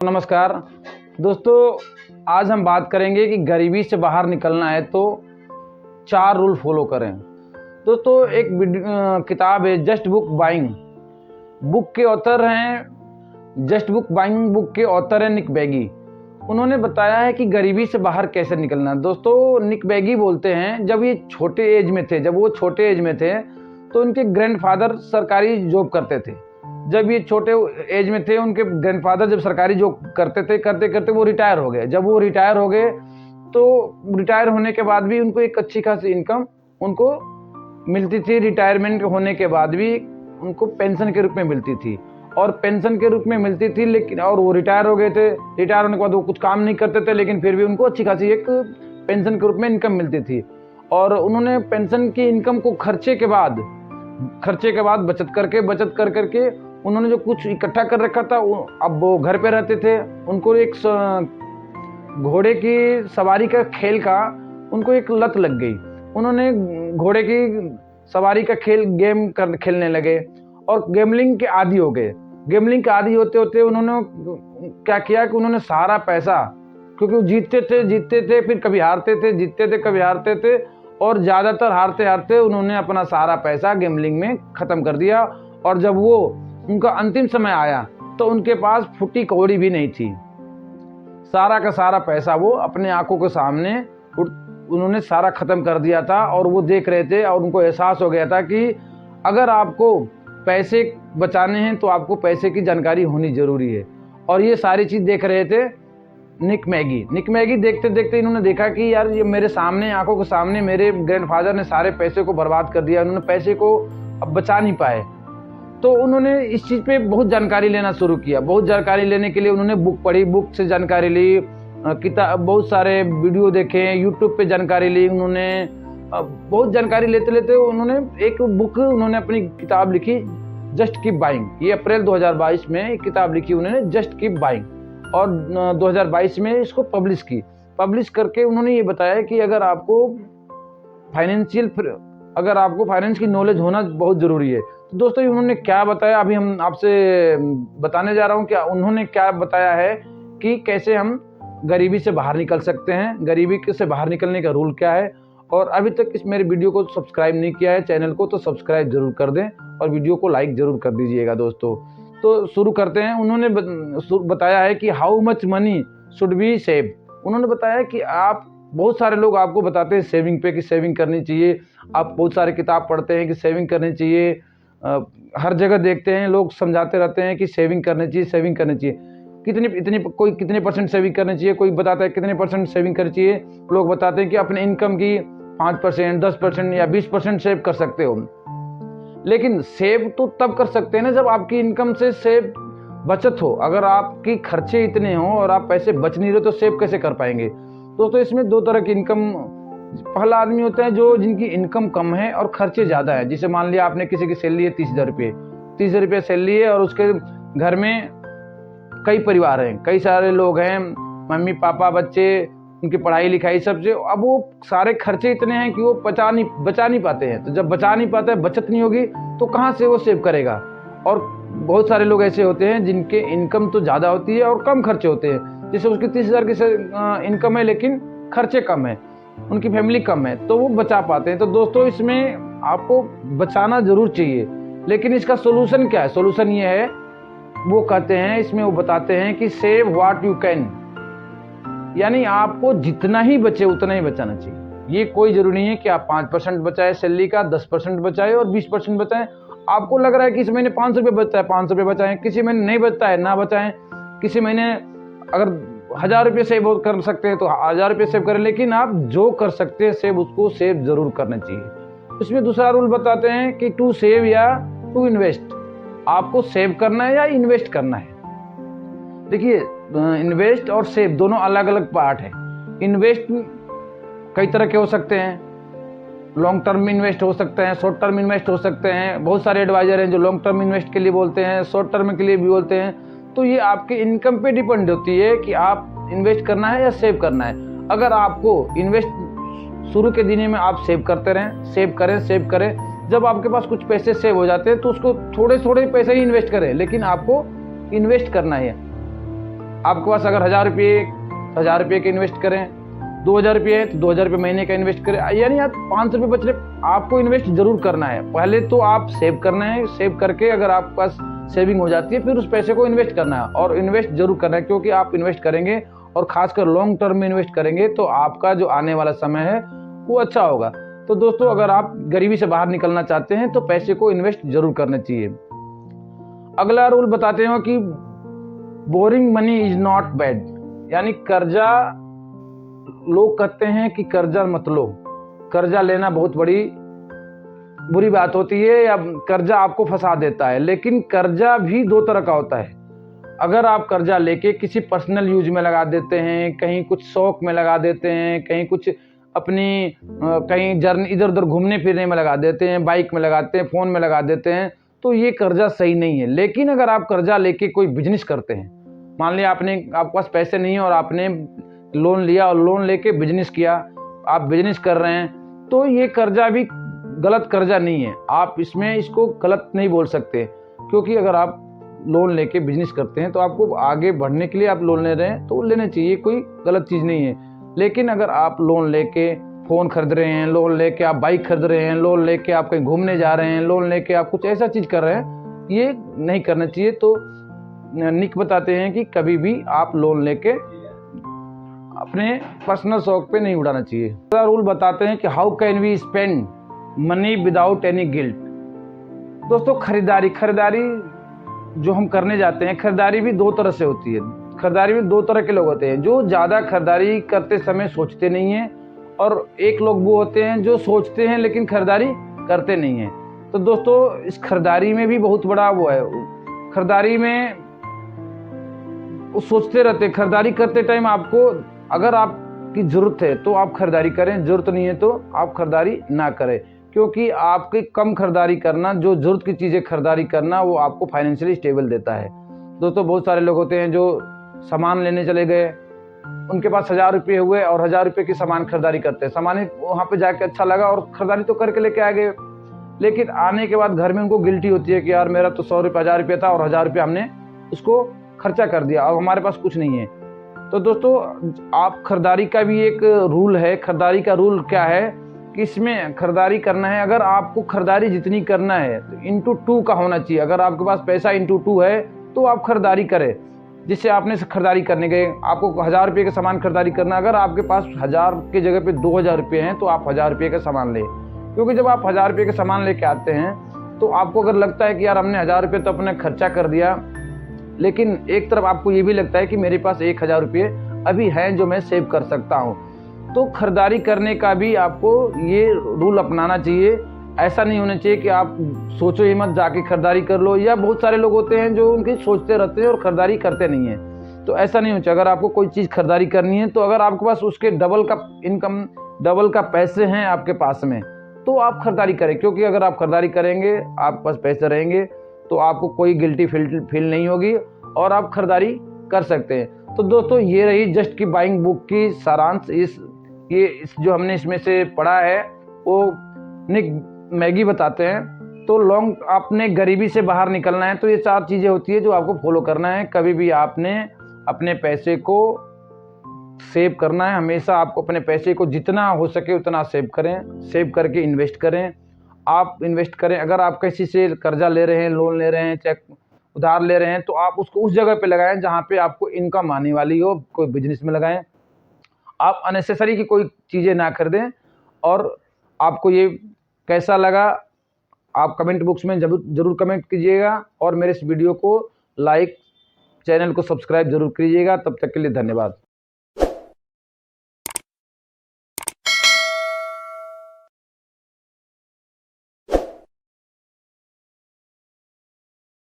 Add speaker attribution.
Speaker 1: नमस्कार दोस्तों, आज हम बात करेंगे कि गरीबी से बाहर निकलना है तो 4 रूल फॉलो करें। दोस्तों, एक किताब है जस्ट बुक बाइंग। बुक के ऑथर हैं जस्ट बुक बाइंग बुक के ऑथर हैं निक बैगी। उन्होंने बताया है कि गरीबी से बाहर कैसे निकलना। दोस्तों, निक बैगी बोलते हैं जब वो छोटे एज में थे तो उनके ग्रैंडफादर सरकारी जॉब करते थे। जब ये छोटे एज में थे, उनके ग्रैंडफादर जब सरकारी जॉब करते थे, करते करते वो रिटायर हो गए। जब वो रिटायर हो गए तो रिटायर होने के बाद भी उनको एक अच्छी खासी इनकम उनको मिलती थी। रिटायरमेंट होने के बाद भी उनको पेंशन के रूप में मिलती थी और पेंशन के रूप में मिलती थी लेकिन और वो रिटायर हो गए थे। रिटायर होने के बाद वो कुछ काम नहीं करते थे लेकिन फिर भी उनको अच्छी खासी एक पेंशन के रूप में इनकम मिलती थी। और उन्होंने पेंशन की इनकम को खर्चे के बाद बचत कर करके उन्होंने जो कुछ इकट्ठा कर रखा था, अब वो घर पे रहते थे। उनको एक घोड़े की सवारी का खेल का उनको एक लत लग गई। उन्होंने घोड़े की सवारी का खेलने लगे और गैम्बलिंग के आदी हो गए। गैम्बलिंग के आदी होते होते उन्होंने क्या किया कि उन्होंने सारा पैसा, क्योंकि वो जीतते थे फिर कभी हारते थे, जीतते थे कभी हारते थे, और ज़्यादातर हारते हारते उन्होंने अपना सारा पैसा गैम्बलिंग में ख़त्म कर दिया। और जब वो उनका अंतिम समय आया तो उनके पास फुटी कौड़ी भी नहीं थी। सारा का सारा पैसा वो अपने आंखों के सामने उन्होंने सारा ख़त्म कर दिया था और वो देख रहे थे और उनको एहसास हो गया था कि अगर आपको पैसे बचाने हैं तो आपको पैसे की जानकारी होनी ज़रूरी है। और ये सारी चीज़ देख रहे थे निक मैगी। देखते देखते इन्होंने देखा कि यार, ये मेरे सामने आंखों के सामने मेरे ग्रैंडफादर ने सारे पैसे को बर्बाद कर दिया, उन्होंने पैसे को अब बचा नहीं पाए। तो उन्होंने इस चीज़ पे बहुत जानकारी लेना शुरू किया। बहुत जानकारी लेने के लिए उन्होंने बुक पढ़ी, बुक से जानकारी ली, किताब, बहुत सारे वीडियो देखे, यूट्यूब पे जानकारी ली। उन्होंने बहुत जानकारी लेते लेते उन्होंने एक बुक, उन्होंने अपनी किताब लिखी जस्ट कीप बाइंग। ये अप्रैल 2022 में एक किताब लिखी उन्होंने जस्ट कीप बाइंग, और 2022 में इसको पब्लिश करके उन्होंने ये बताया कि अगर आपको फाइनेंस की नॉलेज होना बहुत ज़रूरी है। तो दोस्तों, उन्होंने क्या बताया अभी हम आपसे बताने जा रहा हूँ। क्या उन्होंने क्या बताया है कि कैसे हम गरीबी से बाहर निकल सकते हैं, गरीबी से बाहर निकलने का रूल क्या है। और अभी तक इस मेरे वीडियो को सब्सक्राइब नहीं किया है चैनल को, तो सब्सक्राइब जरूर कर दें और वीडियो को लाइक जरूर कर दीजिएगा दोस्तों। तो शुरू करते हैं। उन्होंने बताया है कि how much money should be save. उन्होंने बताया कि बहुत सारे लोग आपको बताते हैं सेविंग पे कि सेविंग करनी चाहिए। आप बहुत सारे किताब पढ़ते हैं कि सेविंग करनी चाहिए, हर जगह देखते हैं लोग समझाते रहते हैं कि सेविंग करनी चाहिए। कोई कितने परसेंट सेविंग करनी चाहिए, कोई बताता है कितने परसेंट सेविंग करनी चाहिए। लोग बताते हैं कि अपने इनकम की 5%, 10% या 20% सेव कर सकते हो। लेकिन सेव तो तब कर सकते हैं ना जब आपकी इनकम से सेव बचत हो। अगर आपकी खर्चे इतने हो और आप पैसे बच नहीं रहे तो सेव कैसे कर पाएंगे। दोस्तों, इसमें 2 तरह की इनकम, पहला आदमी होता है जिनकी इनकम कम है और खर्चे ज़्यादा है। जैसे मान लिया आपने किसी की सैलरी है 30,000 रुपये सैलरी है और उसके घर में कई परिवार हैं, कई सारे लोग हैं, मम्मी पापा बच्चे, उनकी पढ़ाई लिखाई सबसे। अब वो सारे खर्चे इतने हैं कि वो बचा नहीं पाते हैं। तो जब बचा नहीं पाता है, बचत नहीं होगी तो कहाँ से वो सेव करेगा। और बहुत सारे लोग ऐसे होते हैं जिनके इनकम तो ज़्यादा होती है और कम खर्चे होते हैं। जैसे उसकी 30,000 की इनकम है लेकिन खर्चे कम है, उनकी फैमिली कम है, तो वो बचा पाते हैं। तो दोस्तों, इसमें आपको बचाना जरूर चाहिए, लेकिन इसका सोल्यूशन क्या है। सोल्यूशन ये है, वो कहते हैं इसमें, वो बताते हैं कि सेव व्हाट यू कैन, यानी आपको जितना ही बचे उतना ही बचाना चाहिए। ये कोई जरूरी नहीं है कि आप 5% बचाए सैलरी का, 10% बचाए और 20% बचाएं। आपको लग रहा है कि इस महीने 500 रुपये बचता है, 500 रुपये बचाएं। किसी महीने नहीं बचता है, ना बचाएं। किसी महीने अगर 1000 रुपये सेव कर सकते हैं तो 1000 रुपये सेव करें, लेकिन आप जो कर सकते हैं सेव, उसको सेव जरूर करना चाहिए। इसमें दूसरा रूल बताते हैं कि टू सेव या टू इन्वेस्ट, आपको सेव करना है या इन्वेस्ट करना है। देखिए, इन्वेस्ट और सेव दोनों अलग अलग पार्ट है। इन्वेस्ट कई तरह के हो सकते हैं, लॉन्ग टर्म इन्वेस्ट हो सकते हैं, शॉर्ट टर्म इन्वेस्ट हो सकते हैं। बहुत सारे एडवाइजर हैं जो लॉन्ग टर्म इन्वेस्ट के लिए बोलते हैं, शॉर्ट टर्म के लिए भी बोलते हैं। तो ये आपके इनकम पे डिपेंड होती है कि आप इन्वेस्ट करना है या सेव करना है। अगर आपको इन्वेस्ट शुरू के दिनों में आप सेव करते रहें, सेव करें, जब आपके पास कुछ पैसे सेव हो जाते हैं तो उसको थोड़े थोड़े पैसे ही इन्वेस्ट करें, लेकिन आपको इन्वेस्ट करना है। आपके पास अगर 1000 रुपये के इन्वेस्ट करें, 2000 रुपये है तो 2000 रुपये महीने का इन्वेस्ट करें, यानी आप 500 रुपये बच रहे, आपको इन्वेस्ट जरूर करना है। पहले तो आप सेव करना है, सेव करके अगर आपके पास सेविंग हो जाती है फिर उस पैसे को इन्वेस्ट करना है, और इन्वेस्ट जरूर करना है, क्योंकि आप इन्वेस्ट करेंगे और खासकर लॉन्ग टर्म में इन्वेस्ट करेंगे तो आपका जो आने वाला समय है वो अच्छा होगा। तो दोस्तों, अगर आप गरीबी से बाहर निकलना चाहते हैं तो पैसे को इन्वेस्ट जरूर करना चाहिए। अगला रूल बताते हैं कि boring money is not bad, यानी कर्जा, लोग कहते हैं कि कर्जा मत लो, कर्जा लेना बहुत बड़ी बुरी बात होती है या कर्जा आपको फंसा देता है, लेकिन कर्जा भी दो तरह का होता है। अगर आप कर्जा लेके किसी पर्सनल यूज में लगा देते हैं, कहीं कुछ शौक में लगा देते हैं, कहीं कुछ अपनी कहीं जर्नी इधर उधर घूमने फिरने में लगा देते हैं, बाइक में लगाते हैं, फ़ोन में लगा देते हैं, तो ये कर्जा सही नहीं है। लेकिन अगर आप कर्जा लेके कोई बिजनेस करते हैं, मान लिया आपके पास पैसे नहीं है और आपने लोन लिया और लोन लेके बिजनेस किया, आप बिजनेस कर रहे हैं, तो ये कर्जा भी गलत कर्जा नहीं है। आप इसको गलत नहीं बोल सकते, क्योंकि अगर आप लोन लेके बिजनेस करते हैं तो आपको आगे बढ़ने के लिए आप लोन ले रहे हैं तो लेने चाहिए, कोई गलत चीज़ नहीं है। लेकिन अगर आप लोन लेके फ़ोन खरीद रहे हैं, लोन लेके आप बाइक खरीद रहे हैं, लोन लेके आप कहीं घूमने जा रहे हैं, लोन लेके आप कुछ ऐसा चीज़ कर रहे हैं, ये नहीं करना चाहिए। तो निक बताते हैं कि कभी भी आप लोन लेके अपने पर्सनल शौक पे नहीं उड़ाना चाहिए। दूसरा रूल बताते हैं कि how can we spend money without any guilt. दोस्तों, खरीदारी जो हम करने जाते हैं, खरीदारी भी दो तरह से होती है। खरीदारी में दो तरह के लोग होते हैं, जो ज़्यादा खरीदारी करते समय सोचते नहीं हैं, और एक लोग वो होते हैं जो सोचते हैं लेकिन खरीदारी करते नहीं हैं। तो दोस्तों, इस खरीदारी में भी बहुत बड़ा वो है, खरीदारी में वो सोचते रहते हैं। खरीदारी करते टाइम आपको, अगर आपकी ज़रूरत है तो आप खरीदारी करें, ज़रूरत नहीं है तो आप खरीदारी ना करें, क्योंकि आपकी कम खरीदारी करना, जो ज़रूरत की चीज़ें खरीदारी करना, वो आपको फाइनेंशियली स्टेबल देता है। दोस्तों, बहुत सारे लोग होते हैं जो सामान लेने चले गए, उनके पास 1000 रुपये हुए और 1000 रुपये की सामान खरीदारी करते हैं, सामान वहाँ पे जाके अच्छा लगा और खरीदारी तो करके लेके आ गए, लेकिन आने के बाद घर में उनको गिल्टी होती है कि यार मेरा तो 100 रुपये 1000 रुपये था और 1000 रुपये हमने उसको खर्चा कर दिया और हमारे पास कुछ नहीं है। तो दोस्तों, आप खरीदारी का भी एक रूल है। खरीदारी का रूल क्या है कि इसमें खरीदारी करना है, अगर आपको खरीदारी जितनी करना है तो इंटू 2 का होना चाहिए। अगर आपके पास पैसा इंटू 2 है तो आप खरीदारी करें। जिससे आपने खरीदारी करने गए, आपको 1000 रुपये का सामान खरीदारी करना, अगर आपके पास 1000 की जगह पे 2000 रुपये हैं तो आप 1000 रुपये का सामान लें, क्योंकि जब आप 1000 रुपये का सामान लेके आते हैं तो आपको अगर लगता है कि यार हमने 1000 रुपये तो अपने खर्चा कर दिया, लेकिन एक तरफ आपको ये भी लगता है कि मेरे पास 1000 रुपये अभी हैं जो मैं सेव कर सकता हूँ, तो खरीदारी करने का भी आपको ये रूल अपनाना चाहिए। ऐसा नहीं होना चाहिए कि आप सोचो ही मत, जाके खरीदारी कर लो, या बहुत सारे लोग होते हैं जो उनकी सोचते रहते हैं और खरीदारी करते नहीं हैं। तो ऐसा नहीं होना चाहिए। अगर आपको कोई चीज़ खरीदारी करनी है तो अगर आपके पास उसके डबल का इनकम, डबल का पैसे हैं आपके पास में, तो आप खरीदारी करें, क्योंकि अगर आप खरीदारी करेंगे, आपके पास पैसे रहेंगे, तो आपको कोई गिल्टी फील नहीं होगी और आप खरीदारी कर सकते हैं। तो दोस्तों, ये रही जस्ट की बाइंग बुक की सारांश। इस जो हमने इसमें से पढ़ा है वो निक मैगी बताते हैं। तो लॉन्ग आपने गरीबी से बाहर निकलना है तो ये 4 चीज़ें होती है जो आपको फॉलो करना है। कभी भी आपने अपने पैसे को सेव करना है, हमेशा आपको अपने पैसे को जितना हो सके उतना सेव करें, सेव करके इन्वेस्ट करें। आप इन्वेस्ट करें, अगर आप किसी से कर्जा ले रहे हैं, लोन ले रहे हैं, चेक उधार ले रहे हैं, तो आप उसको उस जगह पे लगाएं जहाँ पे आपको इनकम आने वाली हो। कोई बिजनेस में लगाएं, आप अननेसेसरी की कोई चीज़ें ना खरीदें। और आपको ये कैसा लगा आप कमेंट बॉक्स में जरूर कमेंट कीजिएगा, और मेरे इस वीडियो को लाइक, चैनल को सब्सक्राइब जरूर कीजिएगा। तब तक के लिए धन्यवाद।